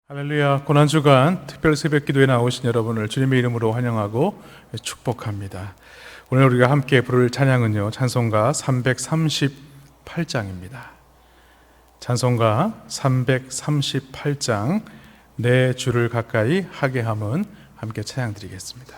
할렐루야. 고난주간 특별 새벽기도에 나오신 여러분을 주님의 이름으로 환영하고 축복합니다. 오늘 우리가 함께 부를 찬양은요, 찬송가 338장입니다. 찬송가 338장 내 주를 가까이 하게 함은 함께 찬양 드리겠습니다.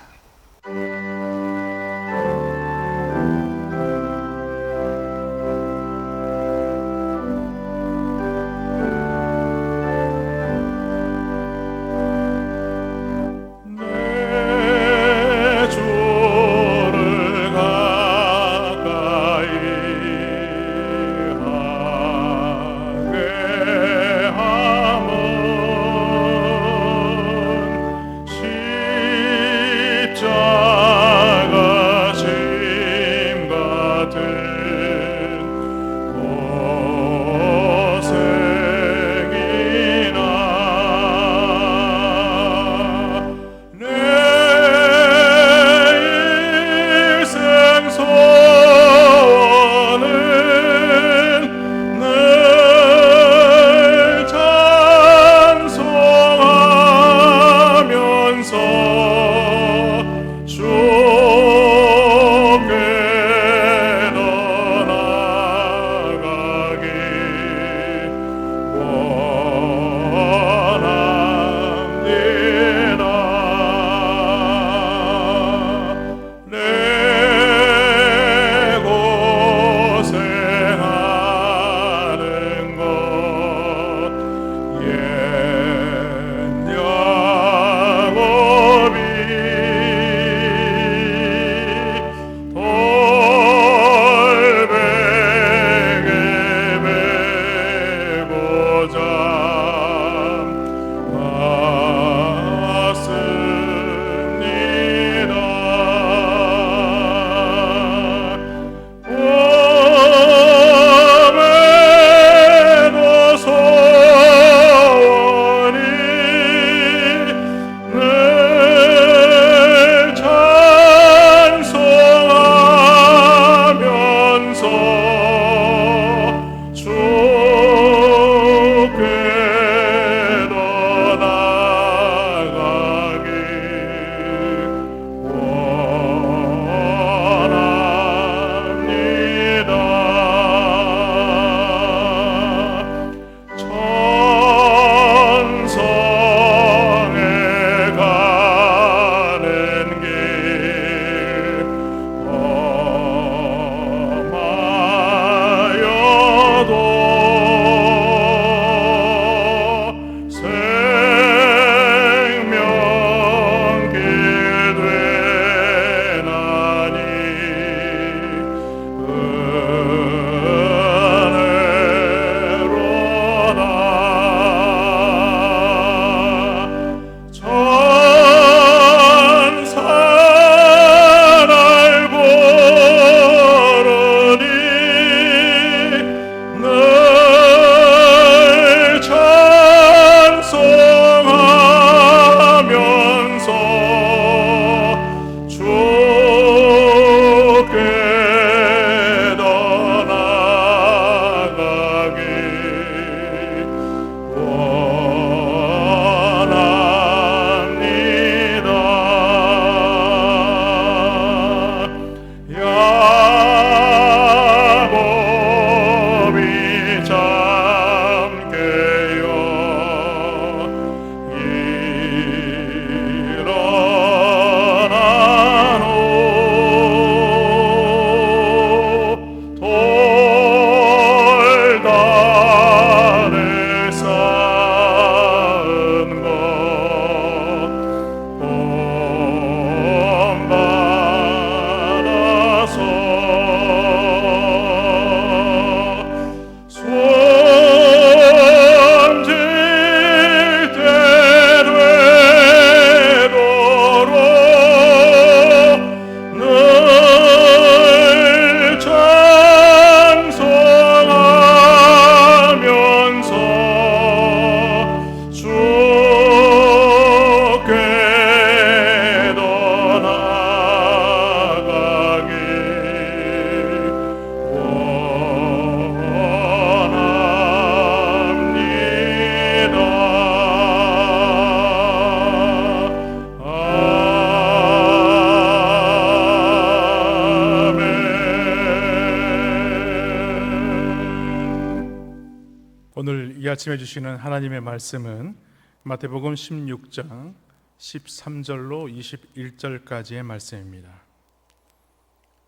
오늘 이 아침에 주시는 하나님의 말씀은 마태복음 16장 13절로 21절까지의 말씀입니다.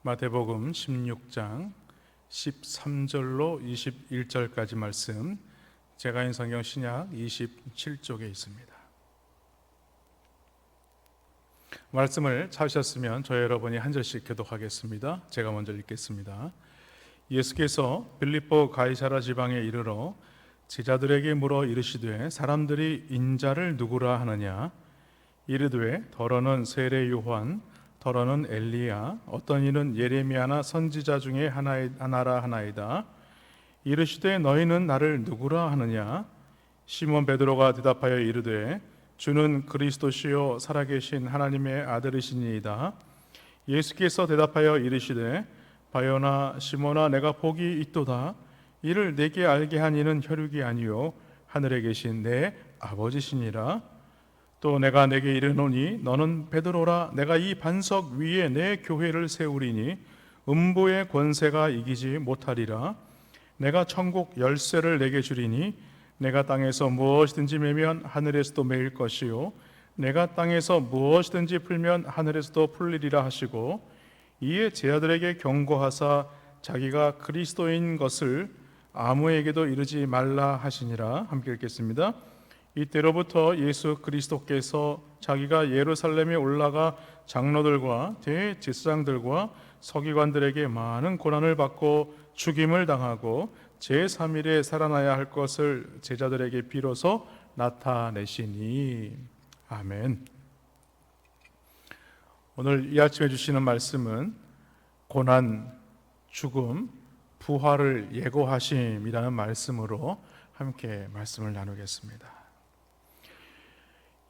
마태복음 16장 13절로 21절까지 말씀, 제가 인 성경 신약 27쪽에 있습니다. 말씀을 찾으셨으면 저희 여러분이 한 절씩 교독하겠습니다. 제가 먼저 읽겠습니다. 예수께서 빌립보 가이사라 지방에 이르러 제자들에게 물어 이르시되 사람들이 인자를 누구라 하느냐? 이르되 더러는 세례 요한, 더러는 엘리야, 어떤 이는 예레미야나 선지자 중에 하나라 하나이다. 이르시되 너희는 나를 누구라 하느냐? 시몬 베드로가 대답하여 이르되 주는 그리스도시요 살아계신 하나님의 아들이시니이다. 예수께서 대답하여 이르시되 바요나 시몬아, 내가 복이 있도다. 이를 내게 알게 한 이는 혈육이 아니요 하늘에 계신 내 아버지시니라. 또 내가 내게 이르노니 너는 베드로라. 내가 이 반석 위에 내 교회를 세우리니 음부의 권세가 이기지 못하리라. 내가 천국 열쇠를 내게 주리니 내가 땅에서 무엇이든지 매면 하늘에서도 매일 것이요 내가 땅에서 무엇이든지 풀면 하늘에서도 풀리리라 하시고, 이에 제자들에게 경고하사 자기가 그리스도인 것을 아무에게도 이르지 말라 하시니라. 함께 읽겠습니다. 이때로부터 예수 그리스도께서 자기가 예루살렘에 올라가 장로들과 대제사장들과 서기관들에게 많은 고난을 받고 죽임을 당하고 제3일에 살아나야 할 것을 제자들에게 비로소 나타내시니. 아멘. 오늘 이 아침에 주시는 말씀은 고난, 죽음, 부활을 예고하심이라는 말씀으로 함께 말씀을 나누겠습니다.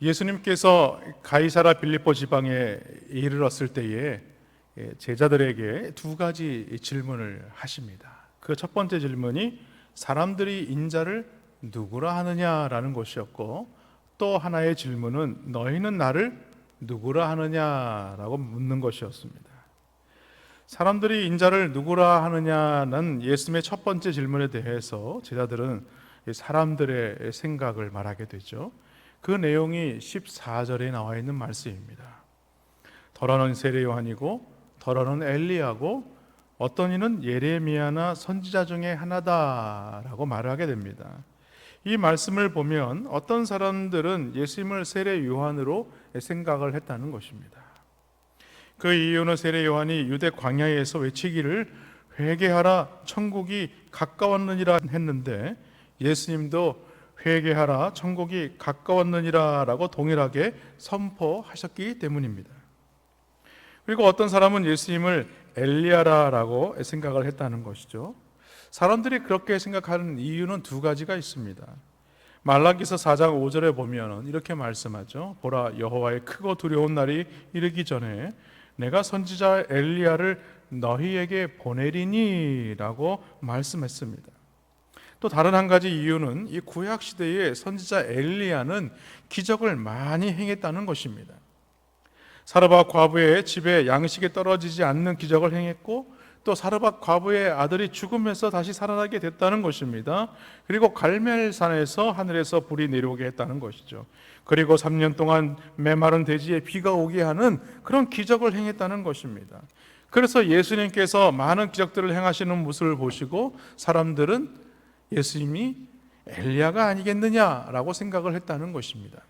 예수님께서 가이사라 빌립보 지방에 이르렀을 때에 제자들에게 두 가지 질문을 하십니다. 그 첫 번째 질문이 사람들이 인자를 누구라 하느냐라는 것이었고, 또 하나의 질문은 너희는 나를 누구라 하느냐라고 묻는 것이었습니다. 사람들이 인자를 누구라 하느냐는 예수님의 첫 번째 질문에 대해서 제자들은 사람들의 생각을 말하게 되죠. 그 내용이 14절에 나와 있는 말씀입니다. 더러는 세례 요한이고 더러는 엘리야고 어떤 이는 예레미야나 선지자 중에 하나다라고 말을 하게 됩니다. 이 말씀을 보면 어떤 사람들은 예수님을 세례 요한으로 생각을 했다는 것입니다. 그 이유는 세례 요한이 유대 광야에서 외치기를 회개하라 천국이 가까웠느니라 했는데, 예수님도 회개하라 천국이 가까웠느니라 라고 동일하게 선포하셨기 때문입니다. 그리고 어떤 사람은 예수님을 엘리야라고 생각을 했다는 것이죠. 사람들이 그렇게 생각하는 이유는 두 가지가 있습니다. 말라기서 4장 5절에 보면 이렇게 말씀하죠. 보라, 여호와의 크고 두려운 날이 이르기 전에 내가 선지자 엘리야를 너희에게 보내리니 라고 말씀했습니다. 또 다른 한 가지 이유는 이 구약 시대의 선지자 엘리야는 기적을 많이 행했다는 것입니다. 사르밧 과부의 집에 양식이 떨어지지 않는 기적을 행했고, 또 사르밧 과부의 아들이 죽음에서 다시 살아나게 됐다는 것입니다. 그리고 갈멜산에서 하늘에서 불이 내려오게 했다는 것이죠. 그리고 3년 동안 메마른 대지에 비가 오게 하는 그런 기적을 행했다는 것입니다. 그래서 예수님께서 많은 기적들을 행하시는 모습을 보시고 사람들은 예수님이 엘리야가 아니겠느냐라고 생각을 했다는 것입니다.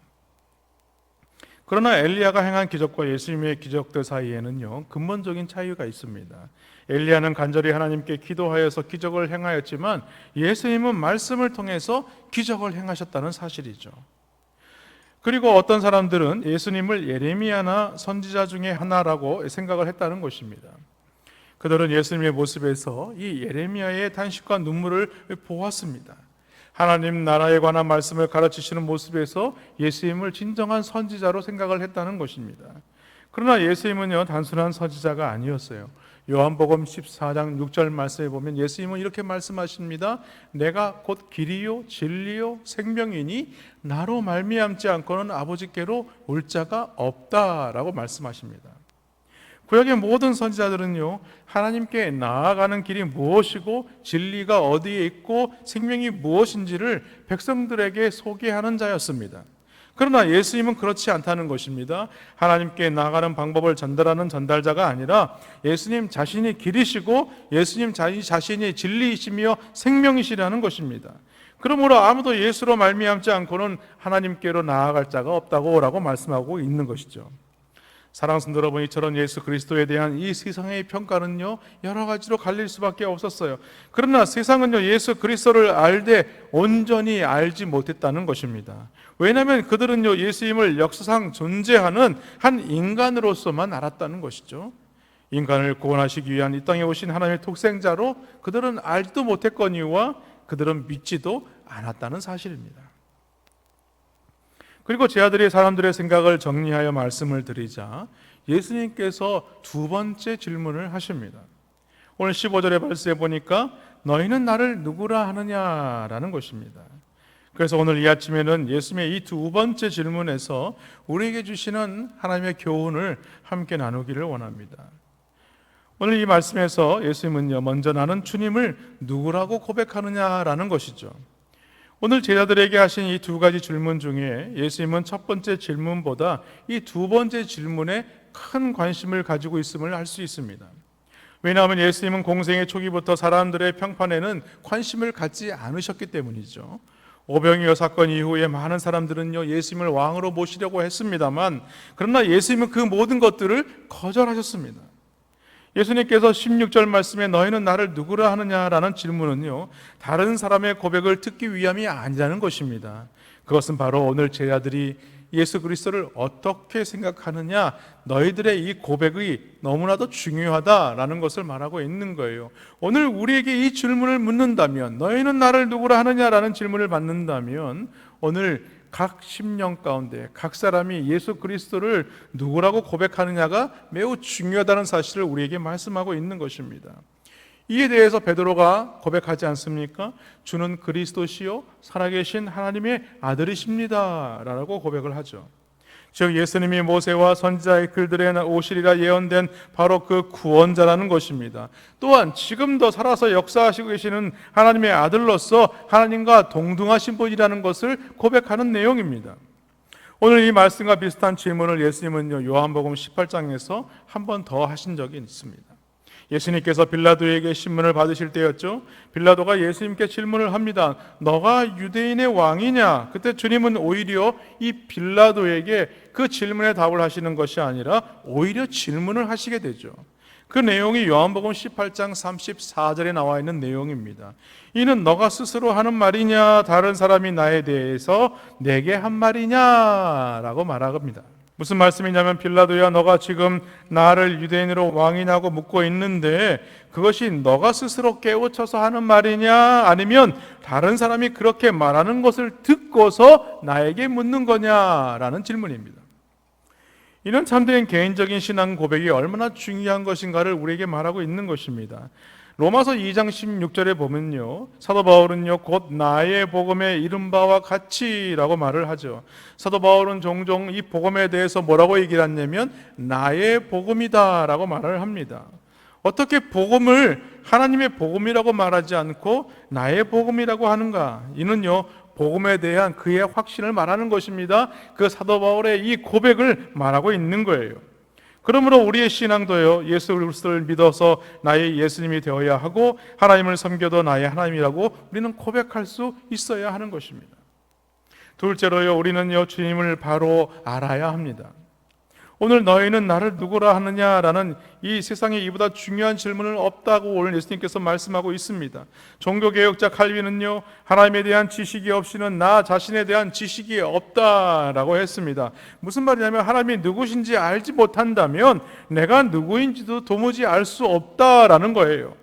그러나 엘리야가 행한 기적과 예수님의 기적들 사이에는요, 근본적인 차이가 있습니다. 엘리야는 간절히 하나님께 기도하여서 기적을 행하였지만 예수님은 말씀을 통해서 기적을 행하셨다는 사실이죠. 그리고 어떤 사람들은 예수님을 예레미야나 선지자 중에 하나라고 생각을 했다는 것입니다. 그들은 예수님의 모습에서 이 예레미야의 탄식과 눈물을 보았습니다. 하나님 나라에 관한 말씀을 가르치시는 모습에서 예수님을 진정한 선지자로 생각을 했다는 것입니다. 그러나 예수님은요, 단순한 선지자가 아니었어요. 요한복음 14장 6절 말씀에 보면 예수님은 이렇게 말씀하십니다. 내가 곧 길이요 진리요 생명이니 나로 말미암지 않고는 아버지께로 올 자가 없다라고 말씀하십니다. 구약의 모든 선지자들은요, 하나님께 나아가는 길이 무엇이고 진리가 어디에 있고 생명이 무엇인지를 백성들에게 소개하는 자였습니다. 그러나 예수님은 그렇지 않다는 것입니다. 하나님께 나아가는 방법을 전달하는 전달자가 아니라 예수님 자신이 길이시고 예수님 자신이 진리이시며 생명이시라는 것입니다. 그러므로 아무도 예수로 말미암지 않고는 하나님께로 나아갈 자가 없다고 라고 말씀하고 있는 것이죠. 사랑하는 성도 여러분, 이처럼 예수 그리스도에 대한 이 세상의 평가는요, 여러 가지로 갈릴 수밖에 없었어요. 그러나 세상은요, 예수 그리스도를 알되 온전히 알지 못했다는 것입니다. 왜냐하면 그들은요, 예수님을 역사상 존재하는 한 인간으로서만 알았다는 것이죠. 인간을 구원하시기 위한 이 땅에 오신 하나님의 독생자로 그들은 알지도 못했거니와 그들은 믿지도 않았다는 사실입니다. 그리고 제 아들이 사람들의 생각을 정리하여 말씀을 드리자 예수님께서 두 번째 질문을 하십니다. 오늘 15절의 말씀에 보니까 너희는 나를 누구라 하느냐라는 것입니다. 그래서 오늘 이 아침에는 예수님의 이 두 번째 질문에서 우리에게 주시는 하나님의 교훈을 함께 나누기를 원합니다. 오늘 이 말씀에서 예수님은요, 먼저 나는 주님을 누구라고 고백하느냐라는 것이죠. 오늘 제자들에게 하신 이 두 가지 질문 중에 예수님은 첫 번째 질문보다 이 두 번째 질문에 큰 관심을 가지고 있음을 알 수 있습니다. 왜냐하면 예수님은 공생의 초기부터 사람들의 평판에는 관심을 갖지 않으셨기 때문이죠. 오병이어 사건 이후에 많은 사람들은요, 예수님을 왕으로 모시려고 했습니다만, 그러나 예수님은 그 모든 것들을 거절하셨습니다. 예수님께서 16절 말씀에 너희는 나를 누구라 하느냐라는 질문은요, 다른 사람의 고백을 듣기 위함이 아니라는 것입니다. 그것은 바로 오늘 제자들이 예수 그리스도를 어떻게 생각하느냐, 너희들의 이 고백이 너무나도 중요하다라는 것을 말하고 있는 거예요. 오늘 우리에게 이 질문을 묻는다면, 너희는 나를 누구라 하느냐라는 질문을 받는다면, 오늘 각 심령 가운데 각 사람이 예수 그리스도를 누구라고 고백하느냐가 매우 중요하다는 사실을 우리에게 말씀하고 있는 것입니다. 이에 대해서 베드로가 고백하지 않습니까? 주는 그리스도시요 살아계신 하나님의 아들이십니다 라고 고백을 하죠. 즉 예수님이 모세와 선지자의 글들에 오시리라 예언된 바로 그 구원자라는 것입니다. 또한 지금도 살아서 역사하시고 계시는 하나님의 아들로서 하나님과 동등하신 분이라는 것을 고백하는 내용입니다. 오늘 이 말씀과 비슷한 질문을 예수님은요, 요한복음 18장에서 한 번 더 하신 적이 있습니다. 예수님께서 빌라도에게 신문을 받으실 때였죠. 빌라도가 예수님께 질문을 합니다. 너가 유대인의 왕이냐? 그때 주님은 오히려 이 빌라도에게 그 질문에 답을 하시는 것이 아니라 오히려 질문을 하시게 되죠. 그 내용이 요한복음 18장 34절에 나와 있는 내용입니다. 이는 너가 스스로 하는 말이냐, 다른 사람이 나에 대해서 내게 한 말이냐라고 말합니다. 무슨 말씀이냐면, 빌라도야, 너가 지금 나를 유대인으로 왕이냐고 묻고 있는데 그것이 너가 스스로 깨우쳐서 하는 말이냐, 아니면 다른 사람이 그렇게 말하는 것을 듣고서 나에게 묻는 거냐라는 질문입니다. 이런 참된 개인적인 신앙 고백이 얼마나 중요한 것인가를 우리에게 말하고 있는 것입니다. 로마서 2장 16절에 보면요, 사도 바울은요, 곧 나의 복음에 이른 바와 같이라고 말을 하죠. 사도 바울은 종종 이 복음에 대해서 뭐라고 얘기를 하냐면 나의 복음이다 라고 말을 합니다. 어떻게 복음을 하나님의 복음이라고 말하지 않고 나의 복음이라고 하는가? 이는요, 복음에 대한 그의 확신을 말하는 것입니다. 그 사도 바울의 이 고백을 말하고 있는 거예요. 그러므로 우리의 신앙도요, 예수 그리스도를 믿어서 나의 예수님이 되어야 하고 하나님을 섬겨도 나의 하나님이라고 우리는 고백할 수 있어야 하는 것입니다. 둘째로요, 우리는요, 주님을 바로 알아야 합니다. 오늘 너희는 나를 누구라 하느냐라는 이 세상에 이보다 중요한 질문은 없다고 오늘 예수님께서 말씀하고 있습니다. 종교개혁자 칼빈은요, 하나님에 대한 지식이 없이는 나 자신에 대한 지식이 없다라고 했습니다. 무슨 말이냐면 하나님이 누구신지 알지 못한다면 내가 누구인지도 도무지 알 수 없다라는 거예요.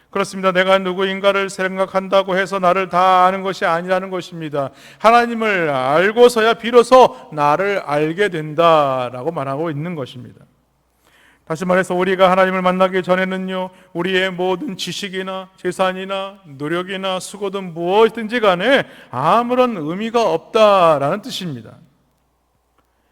그렇습니다. 내가 누구인가를 생각한다고 해서 나를 다 아는 것이 아니라는 것입니다. 하나님을 알고서야 비로소 나를 알게 된다라고 말하고 있는 것입니다. 다시 말해서 우리가 하나님을 만나기 전에는요, 우리의 모든 지식이나 재산이나 노력이나 수고든 무엇이든지 간에 아무런 의미가 없다라는 뜻입니다.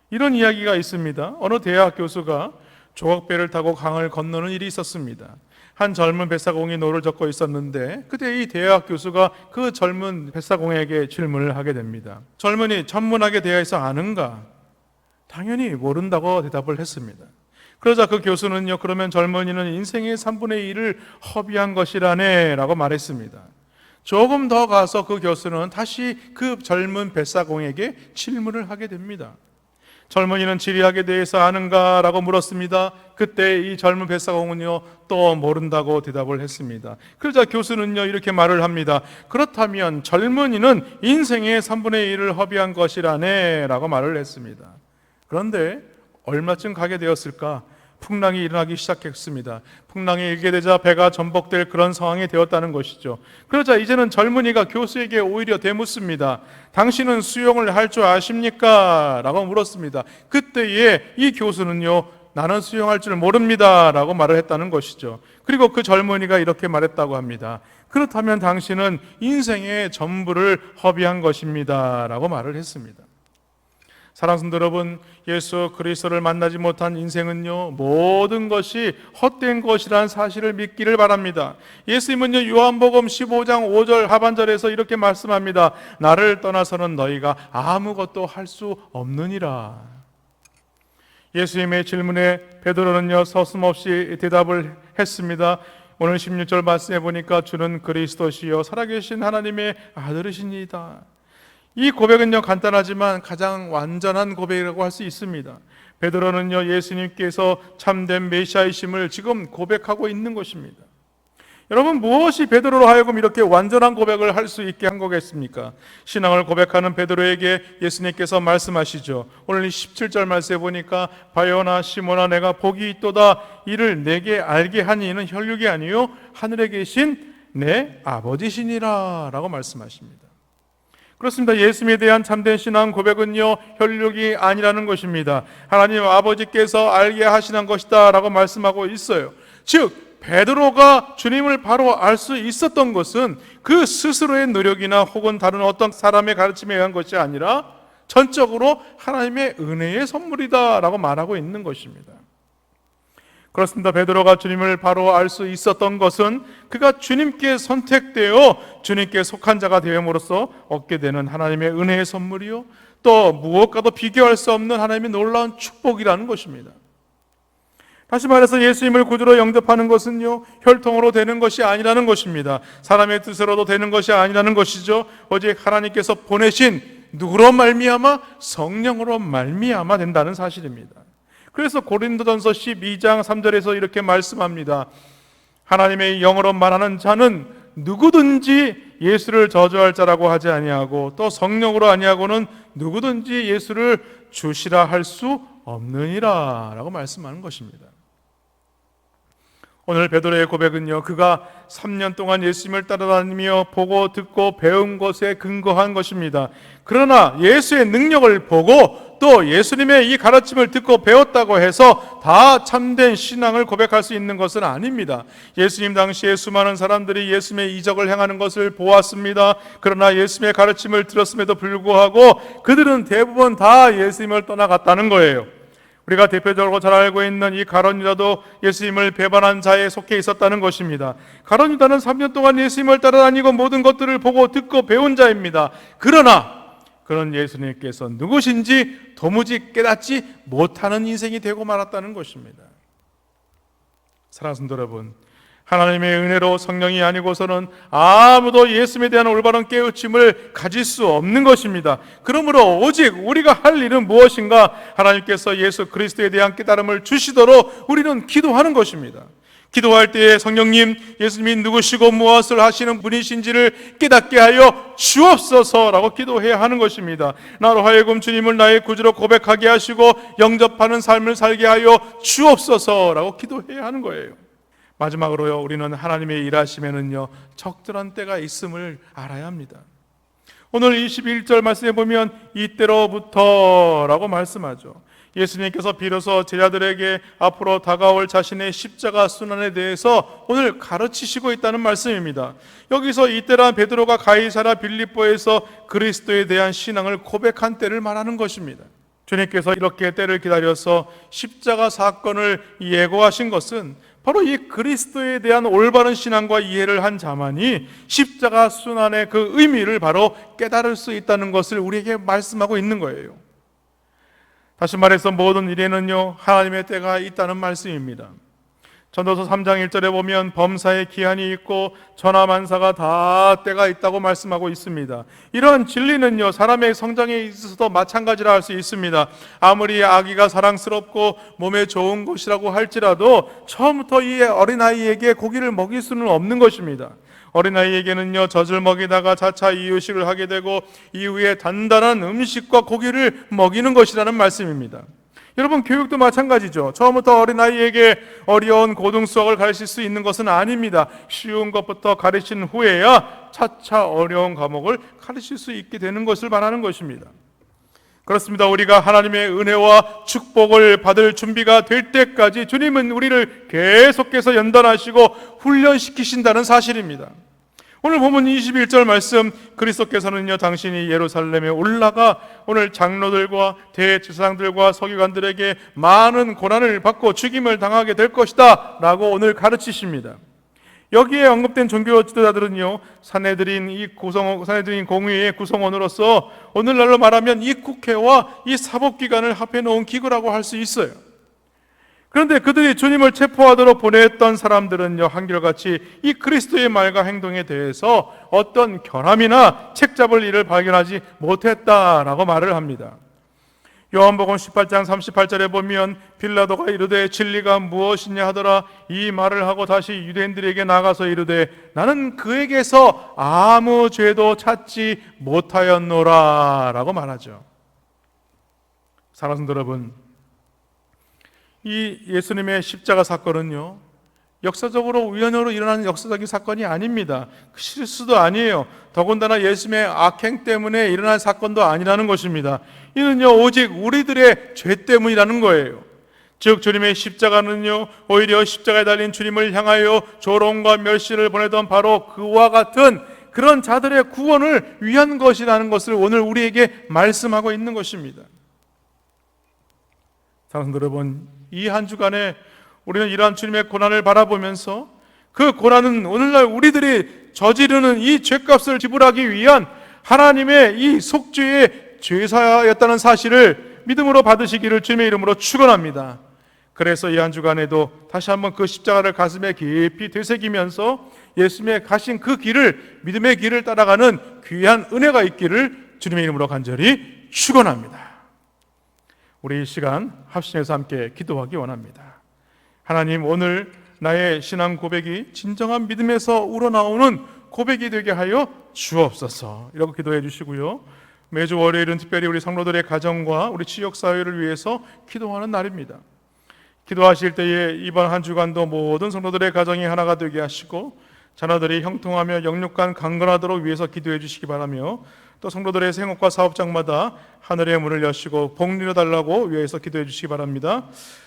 이런 이야기가 있습니다. 어느 대학 교수가 조각배를 타고 강을 건너는 일이 있었습니다. 한 젊은 뱃사공이 노를 젓고 있었는데 그때 이 대학 교수가 그 젊은 뱃사공에게 질문을 하게 됩니다. 젊은이, 천문학에 대해서 아는가? 당연히 모른다고 대답을 했습니다. 그러자 그 교수는요, 그러면 젊은이는 인생의 3분의 1을 허비한 것이라네 라고 말했습니다. 조금 더 가서 그 교수는 다시 그 젊은 뱃사공에게 질문을 하게 됩니다. 젊은이는 지리학에 대해서 아는가? 라고 물었습니다. 그때 이 젊은 뱃사공은요, 또 모른다고 대답을 했습니다. 그러자 교수는요, 이렇게 말을 합니다. 그렇다면 젊은이는 인생의 3분의 1을 허비한 것이라네 라고 말을 했습니다. 그런데 얼마쯤 가게 되었을까? 풍랑이 일어나기 시작했습니다. 풍랑이 일게 되자 배가 전복될 그런 상황이 되었다는 것이죠. 그러자 이제는 젊은이가 교수에게 오히려 대묻습니다. 당신은 수영을 할 줄 아십니까? 라고 물었습니다. 그때에 이 교수는요, 나는 수영할 줄 모릅니다 라고 말을 했다는 것이죠. 그리고 그 젊은이가 이렇게 말했다고 합니다. 그렇다면 당신은 인생의 전부를 허비한 것입니다 라고 말을 했습니다. 사랑하는 성도 여러분, 예수 그리스도를 만나지 못한 인생은요, 모든 것이 헛된 것이라는 사실을 믿기를 바랍니다. 예수님은요, 요한복음 15장 5절 하반절에서 이렇게 말씀합니다. 나를 떠나서는 너희가 아무것도 할 수 없느니라. 예수님의 질문에 베드로는요, 서슴없이 대답을 했습니다. 오늘 16절 말씀해 보니까 주는 그리스도시요 살아계신 하나님의 아들이시니이다. 이 고백은요, 간단하지만 가장 완전한 고백이라고 할 수 있습니다. 베드로는요, 예수님께서 참된 메시아이심을 지금 고백하고 있는 것입니다. 여러분, 무엇이 베드로로 하여금 이렇게 완전한 고백을 할 수 있게 한 거겠습니까? 신앙을 고백하는 베드로에게 예수님께서 말씀하시죠. 오늘 17절 말씀에 보니까 바요나 시몬아 내가 복이 있도다. 이를 내게 알게 한 이는 혈육이 아니요 하늘에 계신 내 아버지시니라 라고 말씀하십니다. 그렇습니다. 예수님에 대한 참된 신앙 고백은요, 혈육이 아니라는 것입니다. 하나님 아버지께서 알게 하시는 것이다 라고 말씀하고 있어요. 즉 베드로가 주님을 바로 알 수 있었던 것은 그 스스로의 노력이나 혹은 다른 어떤 사람의 가르침에 의한 것이 아니라 전적으로 하나님의 은혜의 선물이다 라고 말하고 있는 것입니다. 그렇습니다. 베드로가 주님을 바로 알 수 있었던 것은 그가 주님께 선택되어 주님께 속한 자가 되음으로써 얻게 되는 하나님의 은혜의 선물이요, 또 무엇과도 비교할 수 없는 하나님의 놀라운 축복이라는 것입니다. 다시 말해서 예수님을 구주로 영접하는 것은요, 혈통으로 되는 것이 아니라는 것입니다. 사람의 뜻으로도 되는 것이 아니라는 것이죠. 오직 하나님께서 보내신 누구로 말미암아? 성령으로 말미암아 된다는 사실입니다. 그래서 고린도전서 12장 3절에서 이렇게 말씀합니다. 하나님의 영으로 말하는 자는 누구든지 예수를 저주할 자라고 하지 아니하고 또 성령으로 아니하고는 누구든지 예수를 주시라 할 수 없느니라 라고 말씀하는 것입니다. 오늘 베드로의 고백은요, 그가 3년 동안 예수님을 따라다니며 보고 듣고 배운 것에 근거한 것입니다. 그러나 예수의 능력을 보고 또 예수님의 이 가르침을 듣고 배웠다고 해서 다 참된 신앙을 고백할 수 있는 것은 아닙니다. 예수님 당시에 수많은 사람들이 예수님의 이적을 행하는 것을 보았습니다. 그러나 예수님의 가르침을 들었음에도 불구하고 그들은 대부분 다 예수님을 떠나갔다는 거예요. 우리가 대표적으로 잘 알고 있는 이 가룟 유다도 예수님을 배반한 자에 속해 있었다는 것입니다. 가룟 유다는 3년 동안 예수님을 따라다니고 모든 것들을 보고 듣고 배운 자입니다. 그러나 그런 예수님께서 누구신지 도무지 깨닫지 못하는 인생이 되고 말았다는 것입니다. 사랑하는 성도 여러분, 하나님의 은혜로 성령이 아니고서는 아무도 예수님에 대한 올바른 깨우침을 가질 수 없는 것입니다. 그러므로 오직 우리가 할 일은 무엇인가? 하나님께서 예수 그리스도에 대한 깨달음을 주시도록 우리는 기도하는 것입니다. 기도할 때에 성령님, 예수님이 누구시고 무엇을 하시는 분이신지를 깨닫게 하여 주옵소서라고 기도해야 하는 것입니다. 나로 하여금 주님을 나의 구주로 고백하게 하시고 영접하는 삶을 살게 하여 주옵소서라고 기도해야 하는 거예요. 마지막으로요, 우리는 하나님의 일하심에는요, 적절한 때가 있음을 알아야 합니다. 오늘 21절 말씀에 보면 이때로부터 라고 말씀하죠. 예수님께서 비로소 제자들에게 앞으로 다가올 자신의 십자가 순환에 대해서 오늘 가르치시고 있다는 말씀입니다. 여기서 이때란 베드로가 가이사랴 빌립보에서 그리스도에 대한 신앙을 고백한 때를 말하는 것입니다. 주님께서 이렇게 때를 기다려서 십자가 사건을 예고하신 것은 바로 이 그리스도에 대한 올바른 신앙과 이해를 한 자만이 십자가 순환의 그 의미를 바로 깨달을 수 있다는 것을 우리에게 말씀하고 있는 거예요. 다시 말해서 모든 일에는요, 하나님의 때가 있다는 말씀입니다. 전도서 3장 1절에 보면 범사의 기한이 있고 전하만사가 다 때가 있다고 말씀하고 있습니다. 이러한 진리는요, 사람의 성장에 있어서도 마찬가지라 할 수 있습니다. 아무리 아기가 사랑스럽고 몸에 좋은 것이라고 할지라도 처음부터 이 어린아이에게 고기를 먹일 수는 없는 것입니다. 어린아이에게는요, 젖을 먹이다가 차차 이유식을 하게 되고 이후에 단단한 음식과 고기를 먹이는 것이라는 말씀입니다. 여러분, 교육도 마찬가지죠. 처음부터 어린아이에게 어려운 고등수학을 가르칠 수 있는 것은 아닙니다. 쉬운 것부터 가르친 후에야 차차 어려운 과목을 가르칠 수 있게 되는 것을 말하는 것입니다. 그렇습니다. 우리가 하나님의 은혜와 축복을 받을 준비가 될 때까지 주님은 우리를 계속해서 연단하시고 훈련시키신다는 사실입니다. 오늘 본문 21절 말씀, 그리스도께서는요, 당신이 예루살렘에 올라가 오늘 장로들과 대제사장들과 서기관들에게 많은 고난을 받고 죽임을 당하게 될 것이다 라고 오늘 가르치십니다. 여기에 언급된 종교 지도자들은요, 산헤드린 공의의 구성원으로서 오늘날로 말하면 이 국회와 이 사법기관을 합해 놓은 기구라고 할 수 있어요. 그런데 그들이 주님을 체포하도록 보냈던 사람들은요, 한결같이 이 그리스도의 말과 행동에 대해서 어떤 결함이나 책잡을 일을 발견하지 못했다라고 말을 합니다. 요한복음 18장 38절에 보면 빌라도가 이르되 진리가 무엇이냐 하더라. 이 말을 하고 다시 유대인들에게 나가서 이르되 나는 그에게서 아무 죄도 찾지 못하였노라 라고 말하죠. 사랑하는 성도 여러분, 이 예수님의 십자가 사건은요, 역사적으로 우연으로 일어나는 역사적인 사건이 아닙니다. 실수도 아니에요. 더군다나 예수님의 악행 때문에 일어난 사건도 아니라는 것입니다. 이는요, 오직 우리들의 죄 때문이라는 거예요. 즉 주님의 십자가는요, 오히려 십자가에 달린 주님을 향하여 조롱과 멸시를 보내던 바로 그와 같은 그런 자들의 구원을 위한 것이라는 것을 오늘 우리에게 말씀하고 있는 것입니다. 사랑하는 여러분, 이 한 주간에 우리는 이러한 주님의 고난을 바라보면서 그 고난은 오늘날 우리들이 저지르는 이 죄값을 지불하기 위한 하나님의 이 속죄의 죄사였다는 사실을 믿음으로 받으시기를 주님의 이름으로 축원합니다. 그래서 이 한 주간에도 다시 한번 그 십자가를 가슴에 깊이 되새기면서 예수님의 가신 그 길을, 믿음의 길을 따라가는 귀한 은혜가 있기를 주님의 이름으로 간절히 축원합니다. 우리 이 시간 합심해서 함께 기도하기 원합니다. 하나님, 오늘 나의 신앙 고백이 진정한 믿음에서 우러나오는 고백이 되게 하여 주옵소서. 이라고 기도해 주시고요. 매주 월요일은 특별히 우리 성도들의 가정과 우리 지역사회를 위해서 기도하는 날입니다. 기도하실 때에 이번 한 주간도 모든 성도들의 가정이 하나가 되게 하시고 자녀들이 형통하며 영육간 강건하도록 위해서 기도해 주시기 바라며, 또 성도들의 생업과 사업장마다 하늘의 문을 여시고 복 누려달라고 위해서 기도해 주시기 바랍니다.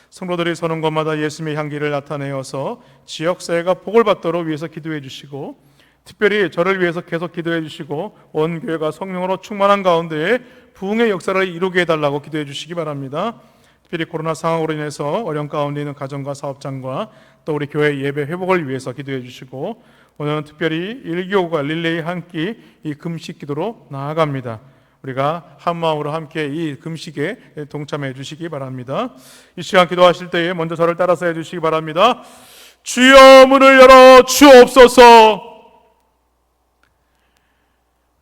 성도들이 서는 곳마다 예수님의 향기를 나타내어서 지역사회가 복을 받도록 위해서 기도해 주시고, 특별히 저를 위해서 계속 기도해 주시고 온 교회가 성령으로 충만한 가운데에 부흥의 역사를 이루게 해달라고 기도해 주시기 바랍니다. 특별히 코로나 상황으로 인해서 어려운 가운데 있는 가정과 사업장과 또 우리 교회 예배 회복을 위해서 기도해 주시고, 오늘은 특별히 일교구가 릴레이 한 끼 이 금식 기도로 나아갑니다. 우리가 한 마음으로 함께 이 금식에 동참해 주시기 바랍니다. 이 시간 기도하실 때에 먼저 저를 따라서 해 주시기 바랍니다. 주여 문을 열어 주옵소서.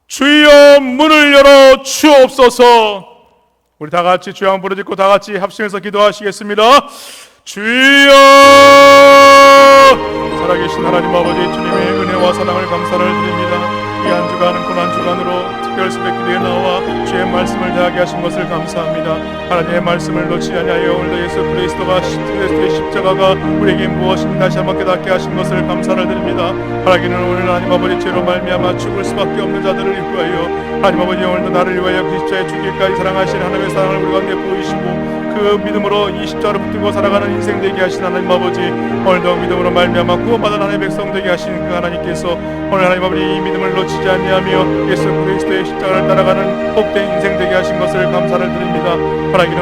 주여 문을 열어 주옵소서. 우리 다 같이 주여 한번 부르짖고 다 같이 합심해서 기도하시겠습니다. 주여! 살아계신 하나님 아버지, 주님의 은혜와 사랑을 감사를 드립니다. 이 한 주간은 고난 주간으로 특별 새벽 기도에 나와 주의 말씀을 대하게 하신 것을 감사합니다. 하나님의 말씀을 놓지 아니하여 오늘도 예수 그리스도의 십자가가 우리에게 무엇인지 다시 한번 깨닫게 하신 것을 감사를 드립니다. 하나님은 오늘 하나님 아버지 죄로 말미암아 죽을 수밖에 없는 자들을 위하여 하나님 아버지 오늘도 나를 위하여 그 십자가에 죽기까지 사랑하신 하나님의 사랑을 우리 가운데 보이시고 그 믿음으로 이 십자가를 붙들고 살아가는 인생 되게 하신 하나님 아버지, 오늘도 믿음으로 말미암아 구원받은 하나님의 백성 되게 하신 그 하나님께서 오늘 하나님 아버지 이 믿음을 놓치지 아니하며 예수 그리스도의 십자가를 따라가는 복된 인생 되게 하신 것을 감사를 드립니다. 하나님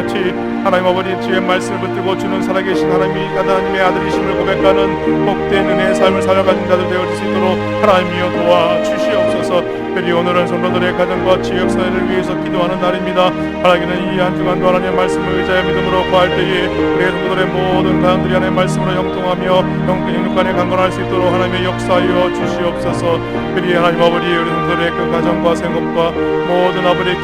같이 하나님 아버지 주의 말씀을 붙들고 주는 살아계신 하나님의 아들이심을 고백하는 복된 은혜의 삶을 살아가는 자들 되어질 수 있도록 하나님이여 도와주시옵소서. 특별히 오늘은 성도들의 가정과 지역사회를 위해서 기도하는 날입니다. 하나님은 이 한 주간도 하나님의 말씀을 의지하여 믿음으로 구할 때에 우리의 성도들의 모든 가정들이 하나님의 말씀으로 형통하며 영육간에 강건할 수 있도록 하나님의 역사하여 주시옵소서. 특별히 하나님 아버지 우리 성도들의 그 가정과 생업과 모든 아버지의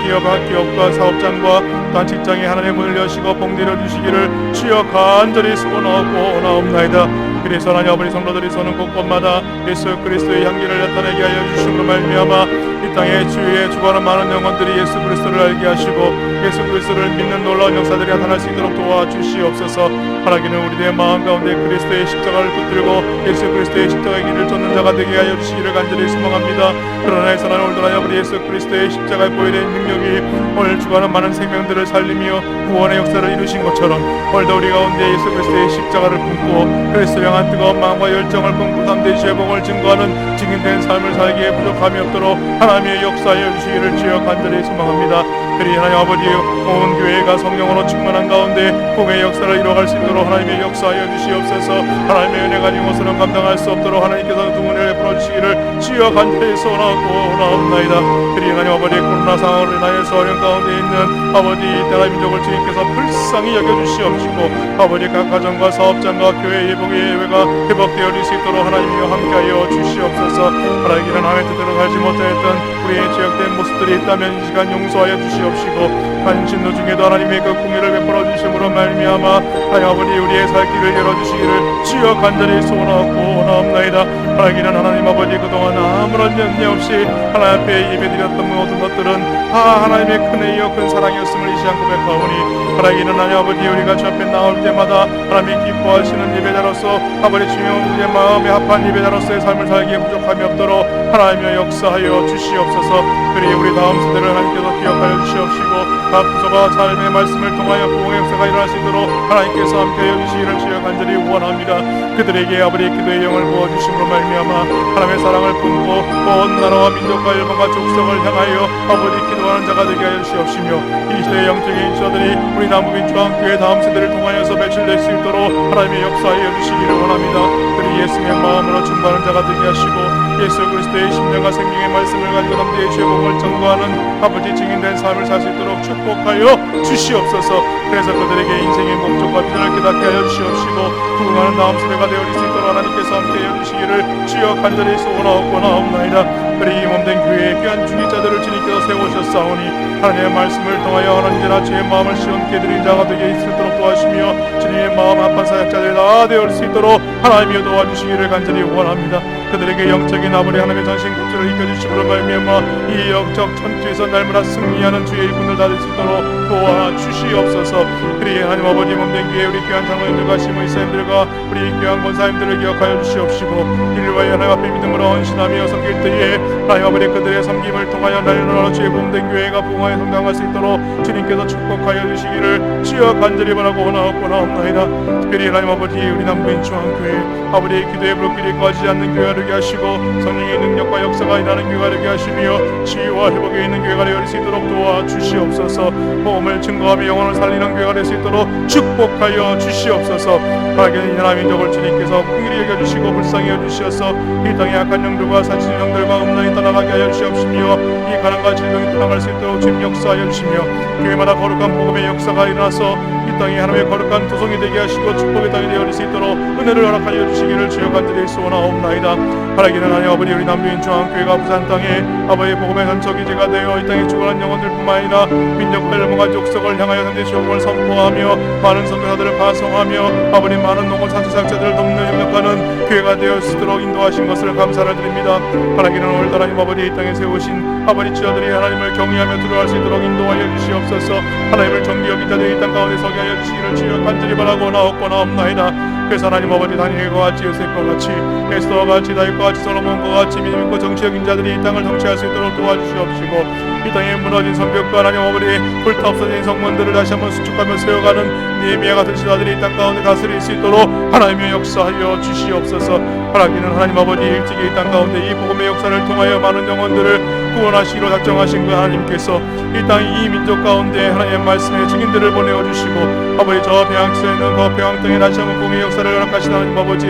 기업과 사업장과 또한 직장에 하나님의 문을 여시고 복내려 주시기를 주여 간절히 소원하고 나옵나이다. 그래서 하나님 아버지 성도들이 서는 곳곳마다 예수 그리스도의 향기를 나타내게 하여 주심으로 말미암아 이 땅에 주위에 죽어가는 많은 영혼들이 예수 그리스도를 알게 하시고 예수 그리스도를 믿는 놀라운 역사들이 나타날 수 있도록 도와주시옵소서. 하나님은 우리의 마음 가운데 그리스도의 십자가를 붙들고 예수 그리스도의 십자가의 길을 쫓는 자가 되게 하여 주시기를 간절히 소망합니다. 그러나 이 사랑하는 오늘도 하나님 아버지 예수 그리스도의 십자가에 보이는 능력이 오늘 죽어가는 많은 생명들을 살리며 구원의 역사를 이루신 것처럼 오늘도 우리 가운데 예수 그리스도의 십자가를 품고 그리스도를 향한 뜨거운 마음과 열정을 품고 담대히 주의 복을 증거하는 증인된 삶을 살기에 부족함이 없도록 하나님의 역사하여 주시기를 주여 간절히 소망합니다. 그리 하나님 아버지 온 교회가 성령으로 충만한 가운데 복의 역사를 이루어갈 수 있도록 하나님의 역사하여 주시옵소서. 하나님의 은혜가 아니고서는 감당할 수 없도록 하나님께서 두 은혜를 베풀어 주시기를 주여 간절히 소원하고 나옵나이다. 그리 하나님 아버지 코로나 상황으로 인하여서 어려운 가운데 있는 아버지 대한민족을 주님께서 불쌍히 여겨주시옵시고 아버지 각 가정과 사업장과 교회 예배가 회복되어질 수 있도록 하나님이여 함께하여 주시옵소서. 하나님께는 하나님의 뜻대로 살지 못하였던 우리의 죄악된 모습들이 있다면 이 시간 용서하여 주시옵시고 한신도 중에도 하나님의 그 공의를 베풀어 주심으로 말미암아 하나님 아버지 우리의 살 길을 열어주시기를 주여 간절히 소원하고 나옵나이다. 하나님은 하나님 아버지 그동안 아무런 염려 없이 하나님 앞에 예배드렸던 모든 것들은 하나님의 큰 은혜요 큰 사랑이었음을 이 시간 고백하오니 하나님은 하나님 아버지 우리가 주 앞에 나올 때마다 하나님이 기뻐하시는 예배자로서 아버지 주여 우리의 마음에 합한 예배자로서의 삶을 살기에 부족함이 없도록 하나님의 역사하여 주시옵소서. 그리 우리 다음 세대를 하나님께서 기억하여 주시옵시고 각 부서가 삶의 말씀을 통하여 부흥의 역사가 일어날 수 있도록 하나님께서 함께하여 주시기를 주여 간절히 원합니다. 그들에게 아버지의 기도의 영을 부어주심으로 말미암아 하나님의 사랑을 품고 온 나라와 민족과 열방과 족속을 향하여 아버지 기도하는 자가 되게 하여 주시옵시며 이 시대의 영적인 인자들이 우리 남북인 중앙교회 다음 세대를 통하여서 배출될 수 있도록 하나님의 역사하여 주시기를 원합니다. 그리 예수의 마음으로 충만한 자가 되게 하시고 예수 그리스도의 심령과 생명의 말씀을 가지고 담대히 주의 복음을 전거하는 아버지 증인된 삶을 살 수 있도록 축복하여 주시옵소서. 그래서 그들에게 인생의 목적과 비전을 깨닫게 하여 주시옵시고 부흥하는 다음 세대가 되어질 수 있도록 하나님께서 함께하여 주시기를 주여 간절히 소원하옵고 나옵나이다. 그리 이 몸된 교회의 귀한 중직자들을 주님께서 세우셨사오니 하나님의 말씀을 통하여 언제나 주의 마음을 시원케 드린 자가 되게 있도록 도와주시며 주님의 마음 합한 사역자들이 다 되어질 수 있도록 하나님이여 도와주시기를 간절히 원합니다. 그들에게 영적인 아버지 하나님의 전신 구주를 이끌어주심으로 말미암아 이 영적 전투에서 날마다 승리하는 주의 일꾼을 다 될 수 있도록 도와주시옵소서. 그리 하나님 아버지 몸된 교회 우리 귀한 장로님들과 시무이사님들과 우리 귀한 권사님들을 기억하여 주시옵시고 이를 위하여 하나님 앞에 믿음으로 헌신하며 섬길 때에 하나님 아버지 그들의 섬김을 통하여 날마다 주의 몸된 교회가 부흥하여 성장할 수 있도록 주님께서 축복하여 주시기를 주여 간절히 바라고 나옵나이다. 특별히 하나님 아버지 우리 남부인 중앙교회 아버지의 기도의 불길이 꺼지지 않는 교회가 되게 하시고 성령의 능력과 역사가 일하는 교회가 되게 하시며 치유와 회복에 있는 교회가 되어질 수 있도록 도와주시옵소서. 복음을 증거하며 영혼을 살리는 교회가 될 수 있도록 축복하여 주시옵소서. 하나님 이 나라 민족을 주님께서 긍휼히 여겨주시고 불쌍히 여주시어서 이 땅의 악한 영들과 사진 영들과 음란이 떠나가게 하여 주시옵시며 이 가난과 질병이 떠나갈 수 있도록 주님 역사하여 주시며 교회마다 거룩한 복음의 역사가 일어나서 이 땅이 하나님의 거룩한 도성이 되게 하시고 축복의 땅이 되어질 수 있도록 은혜를 허락하여 주시기를 주여 간절히 소원하옵나이다. 하나님은 하나님 아버지 우리 남부인 중앙교회가 부산 땅에 아버지의 복음의 전처기지가 되어 이 땅에 죽어난 영혼들뿐만 아니라 민족과 열방과 족속을 향하여 현재 복음을 선포하며 많은 선교사들을 파송하며 아버지 많은 농업 산수사역자들을 돕는 협력하는 교회가 되었도록 인도하신 것을 감사를 드립니다. 하나님은 오늘 하나님 아버지 이 땅에 세우신 아버지 지어들이 하나님을 경외하며 들어갈 수 있도록 인도하여 주시옵소서. 하나님을 정기 여긴 자들이 이 땅 가운데 서게 하여 주시기를 주여 간절히 바라고 나옵나이다. 그래서 하나님 아버지 다니엘과 같이 요셉과 같이 에스더와 같이 다윗과 같이 솔로몬과 같이 믿음 있고 정치 여긴 자들이 이 땅을 정치할 수 있도록 도와주시옵시고 이 땅에 무너진 성벽과 하나님 아버지 불타 없어진 성문들을 다시 한번 수축하며 세워가는 느헤미야 같은 지도자들이 이 땅 가운데 다스릴 수 있도록 하나님의 역사하여 주시옵소서. 하나님은 하나님 아버지 일찍이 이 땅 가운데 이 복음의 역사를 통하여 많은 영혼들을 구원하시기로 작정하신 그 하나님께서 이 땅 이 민족 가운데 하나님의 말씀의 증인들을 보내어 주시고 아버지 저 배양치에 있는 그 배양 땅에 다시 한번 공의 역사를 허락하신 하나님 아버지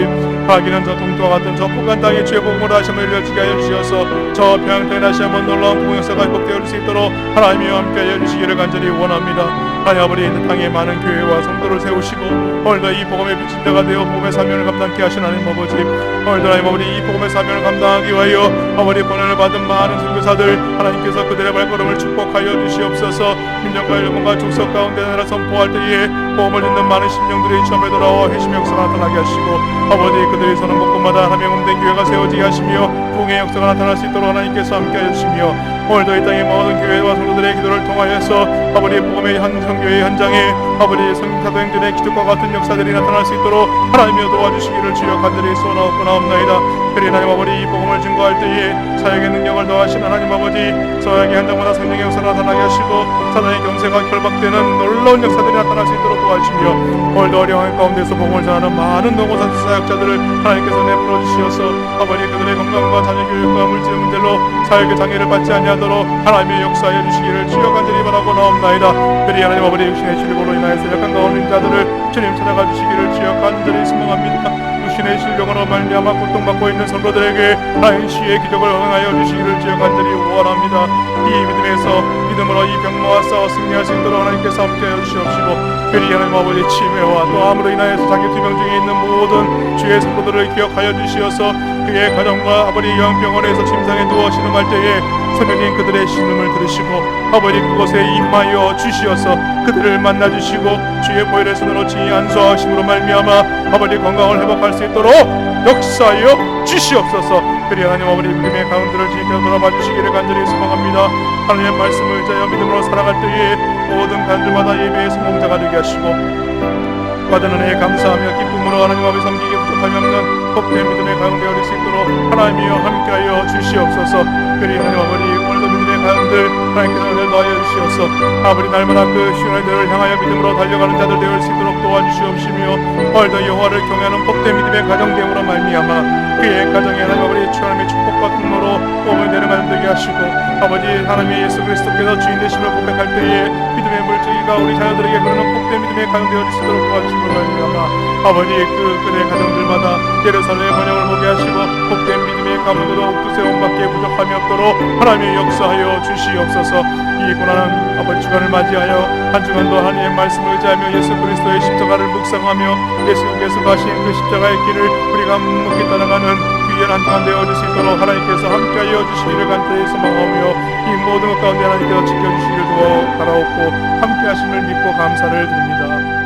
가기는 저 동토와 같은 저 북한 땅의 주의 복음으로 다시 한번 일러지게 하여 주셔서 저 배양 땅에 다시 한번 놀라운 공의 역사가 회복되어 올 수 있도록 하나님이와 함께 하여 주시기를 간절히 원합니다. 하나님 아버지 이 땅에 많은 교회와 성도를 세우시고 오늘도 이 복음의 빛인 자가 되어 복음의 사명을 감당케 하신 하나님 아버지 오늘도 하나님 아버지 이 복음의 사명을 감당하기 위하여 아버지 권한을 받은 많은 선교사들 하나님께서 그들의 발걸음을 축복하여 주시옵소서. 민족과 일본과 족속 가운데 나라 선포할 때에 복음을 듣는 많은 심령들이 처음에 돌아와 회심의 역사가 나타나게 하시고 아버지 그들이 서는 곳곳마다 하나님의 몸된 교회가 세워지게 하시며 부흥의 역사가 나타날 수 있도록 하나님께서 함께하여 주시며 오늘도 이 땅의 모든 교회와 성도들의 기도를 통하여서 아버지 복음의 선교의 현장에 아버지 성사도행전의 기적과 같은 역사들이 나타날 수 있도록 하나님이여 도와주시기를 주여 간절히 소원하옵나이다. 그리 하나님 아버지 이 복음을 증거할 때에 사역의 능력을 더하신 하나님 아버지 서양의 현장마다 성령의 역사가 나타나게 하시고 사단의 경세가 결박되는 놀라운 역사들이 나타날 수 있도록 도와주시며 오늘도 어려운 가운데서 복음을 전하는 많은 노고산수 사역자들을 하나님께서 내버려 주시어서 아버지 그들의 건강과 자녀교육과 물질 문제로 사역의 장애를 받지 아니하도록 하나님의 역사하여 주시기를 주여 간절히 바라고 나옵나이다. 그리 하나님 아버지 육신의 질병으로 인하여서 약한 가운데 자들을 주님 찾아가 주시기를 주여 간절히 소망합니다. 육신의 질병으로 말미암아 고통받고 있는 성도들에게 하나님의 기적을 허용하여 주시기를 주여 간절히 원합니다. 이 믿음에서 믿음으로 이 병마와 싸워 승리할 수 있도록 하나님께서 함께하여 주시옵시고 그리 하나님 아버지 치매와 또 암으로 인하여서 장기 투병 중에 있는 모든 주의 성도들을 기억하여 주시어서 그의 가정과 아버지 요양병원에서 침상에 누워 신음할 때에 성령님 그들의 신음을 들으시고 아버지 그곳에 임하여 주시어서 그들을 만나 주시고 주의 보혈의 손으로 친히 안수하심으로 말미암아 아버지 건강을 회복할 수 있도록 역사하여 주시옵소서. 그리 하나님 아버지 믿음의 가운데를 지켜 돌아봐 주시기를 간절히 소망합니다. 하나님의 말씀을 의지하여 믿음으로 살아갈 때에 모든 간들마다 예배의 성공자가 되게 하시고 받은 은혜에 감사하며 기쁨으로 하나님 아버지 섬기기에 부족함이 없는 복된 믿음의 가운데 어릴 수 있도록 하나님이여 함께하여 주시옵소서. 그리 하나님 아버지 오늘도 믿음의 가운데 하나님께서 은혜를 더하여 주시옵소서. 아버지 날마다 그 신뢰들을 향하여 믿음으로 달려가는 자들 되어 수 있도록 도와주시옵시며 오늘도 여호와를 경외하는 복된 믿음의 가정됨으로 말미암아 그의 가정에 하나님 아버지 주하나님의 축복과 통로로 몸을 내려가는 되게 하시고 아버지 하나님의 예수 그리스도께서 주인 되심을 고백할 때에 믿음의 물질기가 우리 자녀들에게 흐르는 복된 믿음의 가정 되어 수 있도록 도와주시고 말미암아 아버지 그들의 가정들마다 예루살렘의 번영을 보게 하시고 복된 믿음의 가문으로 옥두세 온밖에 부족함이 없도록 하나님의 역사하여 주시옵소서. 이 고난한 아버지 주간을 맞이하여 한 주간도 하나님의 말씀을 의지하며 예수 그리스도의 십자가를 묵상하며 예수께서 가신 그 십자가의 길을 우리가 묵묵히 따라가는 귀한 한 주간 되어줄 수 있도록 하나님께서 함께하여 주시기를 간절히 소망하며 이 모든 것 가운데 하나님께서 지켜주시기를 도와 바라옵고 함께하심을 믿고 감사를 드립니다.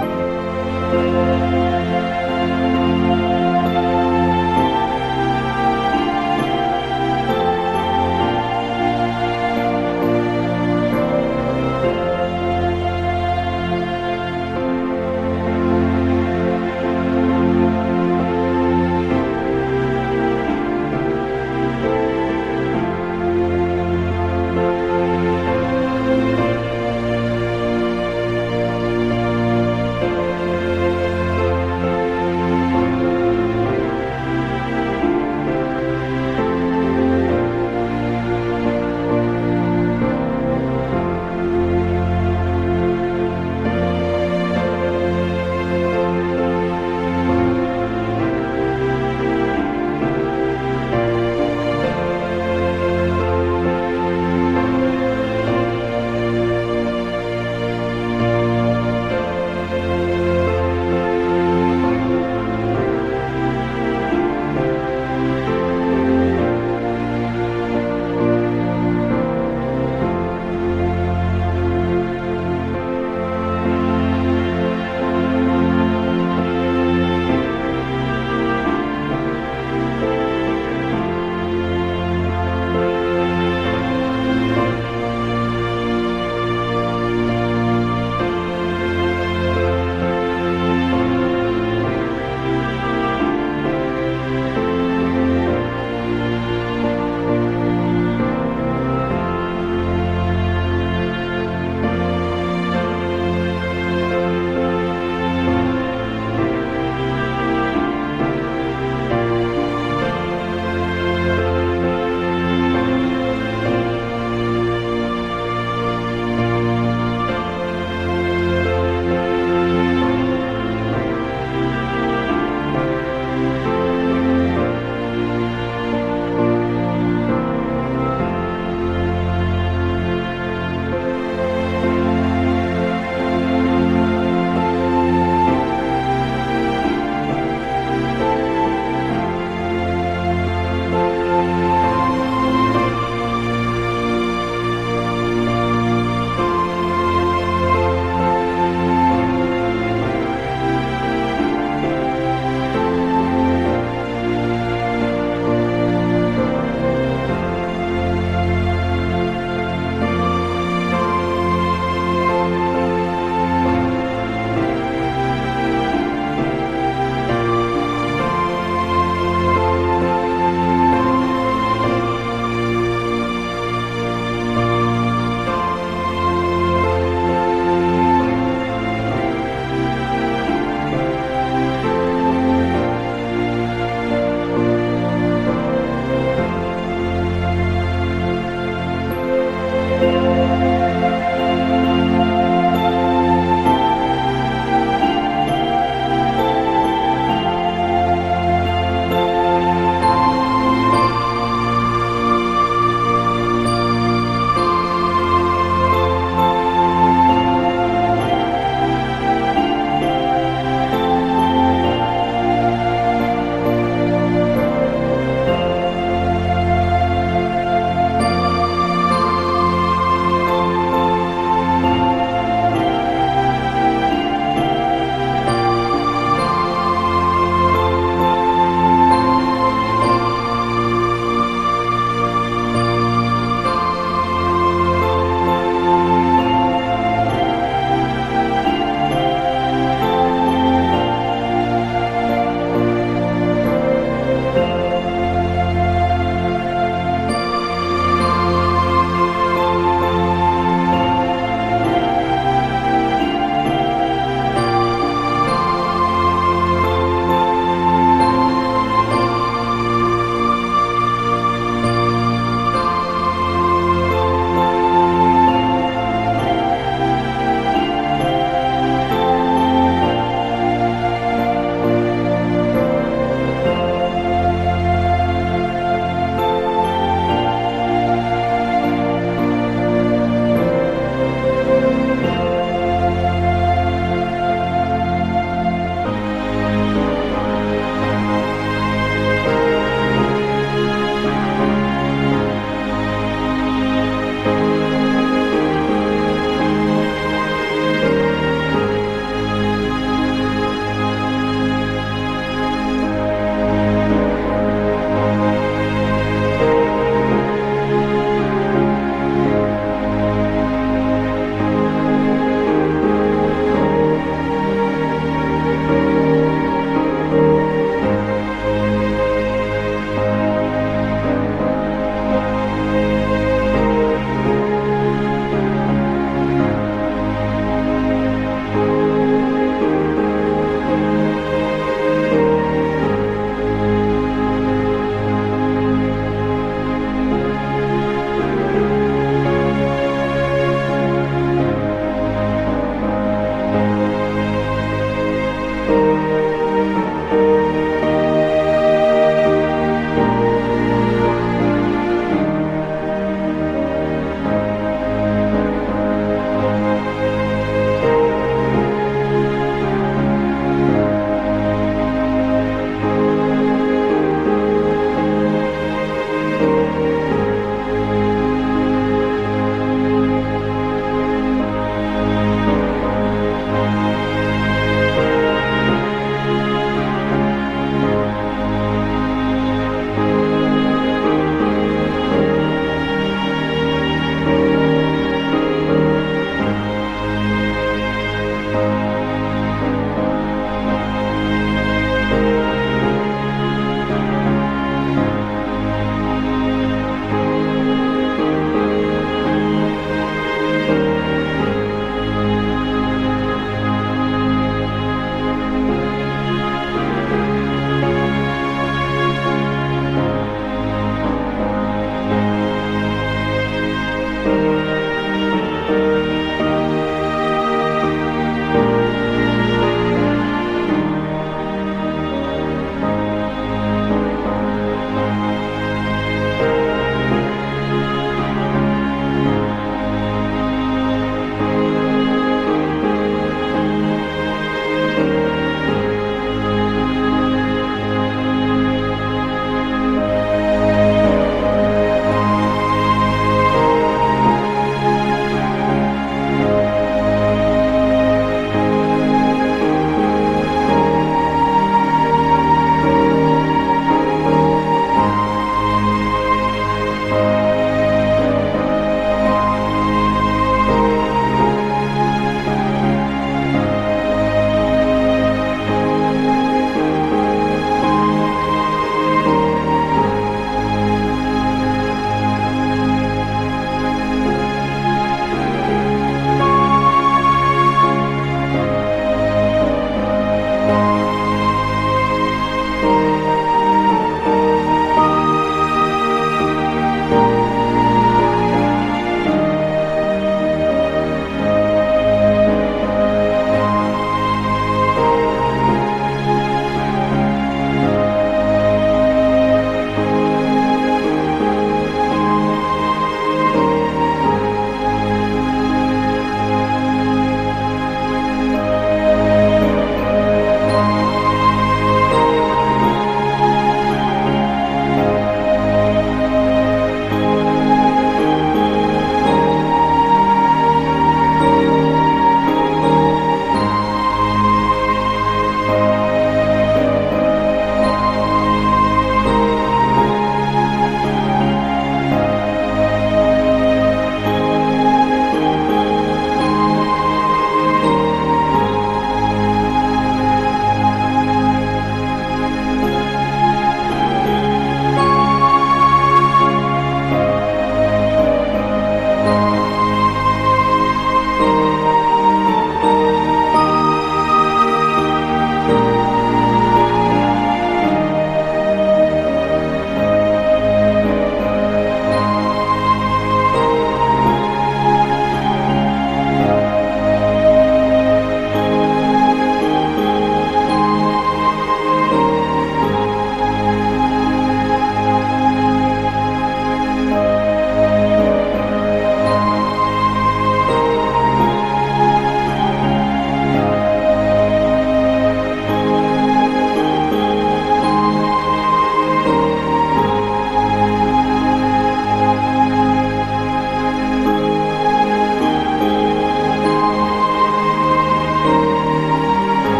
주옵소서.